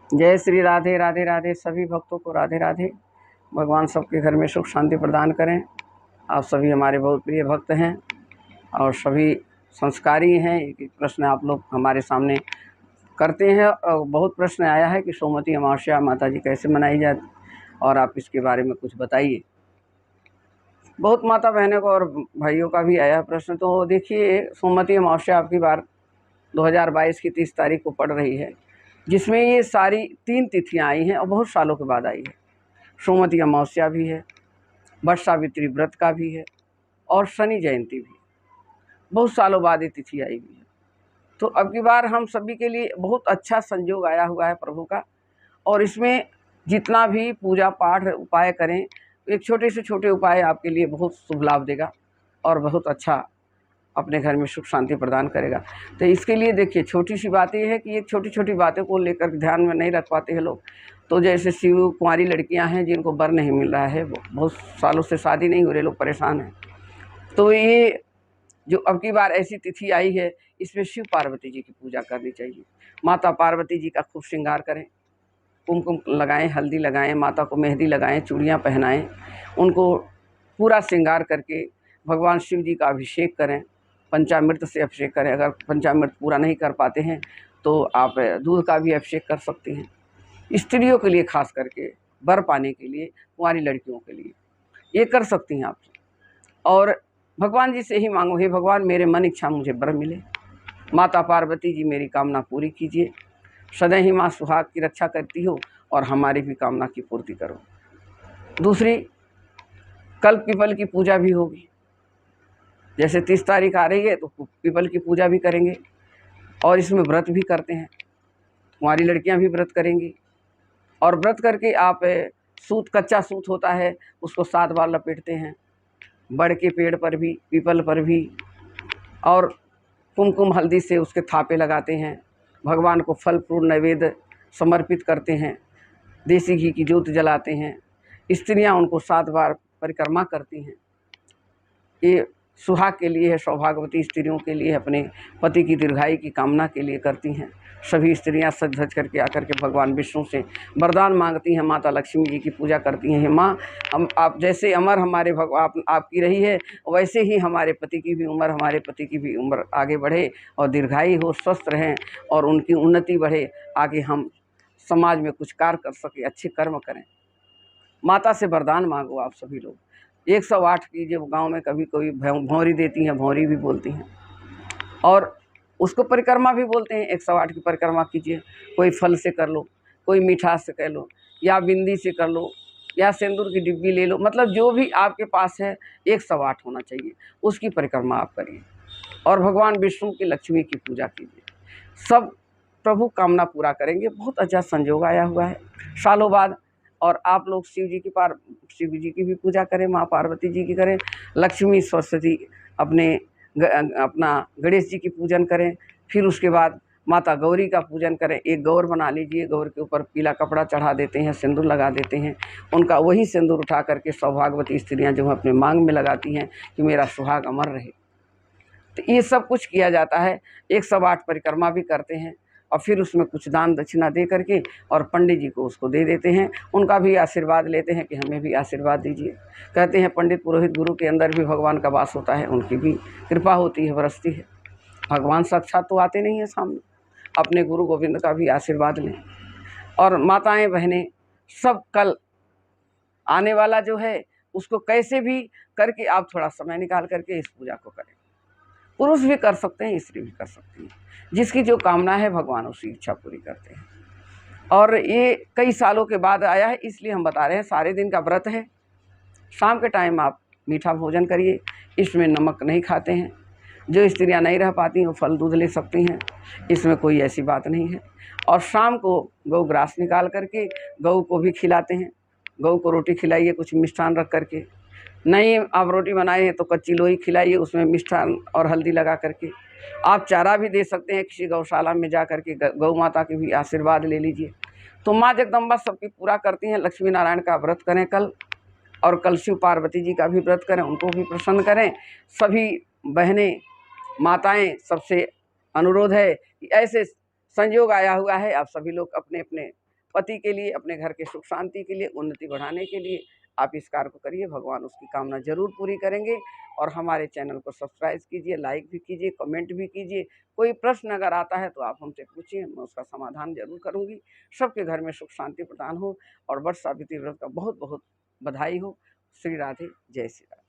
जय श्री राधे राधे राधे। सभी भक्तों को राधे राधे। भगवान सबके घर में सुख शांति प्रदान करें। आप सभी हमारे बहुत प्रिय भक्त हैं और सभी संस्कारी हैं। एक प्रश्न आप लोग हमारे सामने करते हैं और बहुत प्रश्न आया है कि सोमवती अमावस्या माता जी कैसे मनाई जाती, और आप इसके बारे में कुछ बताइए। बहुत माता बहनों को और भाइयों का भी आया प्रश्न। तो देखिए, सोमवती अमावस्या आपकी बार 2022 की 30 तारीख को पड़ रही है, जिसमें ये सारी 3 तिथियां आई हैं और बहुत सालों के बाद आई है। सोमवती अमावस्या भी है, वट सावित्री व्रत का भी है और शनि जयंती भी है। बहुत सालों बाद ये तिथि आई हुई है। तो अब की बार हम सभी के लिए बहुत अच्छा संयोग आया हुआ है प्रभु का, और इसमें जितना भी पूजा पाठ उपाय करें, एक छोटे से छोटे उपाय आपके लिए बहुत शुभ लाभ देगा और बहुत अच्छा अपने घर में सुख शांति प्रदान करेगा। तो इसके लिए देखिए, छोटी सी बात ये है कि एक छोटी छोटी बातों को लेकर ध्यान में नहीं रख पाते हैं लोग। तो जैसे शिव कुंवारी लड़कियां हैं जिनको वर नहीं मिल रहा है, वो बहुत सालों से शादी नहीं हो रहे, लोग परेशान हैं। तो ये जो अब की बार ऐसी तिथि आई है, इसमें शिव पार्वती जी की पूजा करनी चाहिए। माता पार्वती जी का खूब श्रृंगार करें, कुमकुम लगाएं, हल्दी लगाएं, माता को मेहंदी लगाएं, चूड़ियाँ पहनाएं, उनको पूरा श्रृंगार करके भगवान शिव जी का अभिषेक करें। पंचामृत से अभिषेक करें। अगर पंचामृत पूरा नहीं कर पाते हैं तो आप दूध का भी अभिषेक कर सकते हैं। स्त्रियों के लिए खास करके वर पाने के लिए, कुंवारी लड़कियों के लिए ये कर सकती हैं आप। और भगवान जी से ही मांगो, हे भगवान मेरे मन इच्छा मुझे वर मिले। माता पार्वती जी मेरी कामना पूरी कीजिए। सदैव ही माँ सुहाग की रक्षा करती हो और हमारी भी कामना की पूर्ति करो। दूसरी, कल पीपल की पूजा भी होगी। जैसे 30 तारीख आ रही है तो पीपल की पूजा भी करेंगे और इसमें व्रत भी करते हैं। कुंवारी लड़कियां भी व्रत करेंगी और व्रत करके आप सूत, कच्चा सूत होता है, उसको 7 बार लपेटते हैं, बड़ के पेड़ पर भी, पीपल पर भी, और कुमकुम हल्दी से उसके थापे लगाते हैं। भगवान को फल फ्रूट नैवेद्य समर्पित करते हैं, देसी घी की ज्योत जलाते हैं। स्त्रियां उनको 7 बार परिक्रमा करती हैं। ये सुहाग के लिए है, सौभाग्यवती स्त्रियों के लिए, अपने पति की दीर्घायु की कामना के लिए करती हैं। सभी स्त्रियां सज धज करके आकर के भगवान विष्णु से वरदान मांगती हैं, माता लक्ष्मी जी की पूजा करती हैं। माँ, हम आप जैसे अमर हमारे भगवान आपकी रही है, वैसे ही हमारे पति की भी उम्र, हमारे पति की भी उम्र आगे बढ़े और दीर्घायु हो, स्वस्थ रहें और उनकी उन्नति बढ़े, आगे हम समाज में कुछ कार्य कर सके, अच्छे कर्म करें। माता से वरदान मांगो आप सभी लोग। 108 की जो गांव में कभी कोई भौरी देती हैं, भौरी भी बोलती हैं, और उसको परिक्रमा भी बोलते हैं। 108 की परिक्रमा कीजिए। कोई फल से कर लो, कोई मिठास से कर लो, या बिंदी से कर लो, या सिंदूर की डिब्बी ले लो, मतलब जो भी आपके पास है 108 होना चाहिए, उसकी परिक्रमा आप करिए और भगवान विष्णु की, लक्ष्मी की पूजा कीजिए। सब प्रभु कामना पूरा करेंगे। बहुत अच्छा संयोग आया हुआ है सालों बाद। और आप लोग शिव जी की भी पूजा करें, माँ पार्वती जी की करें, लक्ष्मी सरस्वती अपना गणेश जी की पूजन करें। फिर उसके बाद माता गौरी का पूजन करें। एक गौर बना लीजिए, गौर के ऊपर पीला कपड़ा चढ़ा देते हैं, सिंदूर लगा देते हैं। उनका वही सिंदूर उठा करके सौभाग्यवती स्त्रियां जो है अपने मांग में लगाती हैं कि मेरा सुहाग अमर रहे। तो ये सब कुछ किया जाता है। 108 परिक्रमा भी करते हैं और फिर उसमें कुछ दान दक्षिणा दे करके और पंडित जी को उसको दे देते हैं। उनका भी आशीर्वाद लेते हैं कि हमें भी आशीर्वाद दीजिए। कहते हैं पंडित पुरोहित गुरु के अंदर भी भगवान का वास होता है, उनकी भी कृपा होती है, बरसती है। भगवान साक्षात तो आते नहीं है सामने। अपने गुरु गोविंद का भी आशीर्वाद लें। और माताएं बहनें सब, कल आने वाला जो है उसको कैसे भी करके आप थोड़ा समय निकाल करके इस पूजा को करें। पुरुष भी कर सकते हैं, स्त्री भी कर सकती है। जिसकी जो कामना है भगवान उसकी इच्छा पूरी करते हैं। और ये कई सालों के बाद आया है, इसलिए हम बता रहे हैं। सारे दिन का व्रत है। शाम के टाइम आप मीठा भोजन करिए, इसमें नमक नहीं खाते हैं। जो स्त्रियां नहीं रह पाती हैं वो फल दूध ले सकती हैं, इसमें कोई ऐसी बात नहीं है। और शाम को गौ ग्रास निकाल करके गऊ को भी खिलाते हैं। गऊ को रोटी खिलाइए, कुछ मिष्ठान रख करके। नहीं आप रोटी बनाए हैं तो कच्ची लोई खिलाइए, उसमें मिष्ठान और हल्दी लगा करके। आप चारा भी दे सकते हैं, किसी गौशाला में जा करके गौ माता के भी आशीर्वाद ले लीजिए। तो माँ जगदम्बा सबकी पूरा करती हैं। लक्ष्मी नारायण का व्रत करें कल, और कल शिव पार्वती जी का भी व्रत करें, उनको भी प्रसन्न करें। सभी बहनें, माताएं, सबसे अनुरोध है कि ऐसे संयोग आया हुआ है, आप सभी लोग अपने अपने पति के लिए, अपने घर के सुख शांति के लिए, उन्नति बढ़ाने के लिए आप इस कार्य को करिए। भगवान उसकी कामना जरूर पूरी करेंगे। और हमारे चैनल को सब्सक्राइब कीजिए, लाइक भी कीजिए, कमेंट भी कीजिए। कोई प्रश्न अगर आता है तो आप हमसे पूछिए, मैं उसका समाधान जरूर करूँगी। सबके घर में सुख शांति प्रदान हो और वट सावित्री व्रत का बहुत बहुत बधाई हो। श्री राधे, जय श्री राधे।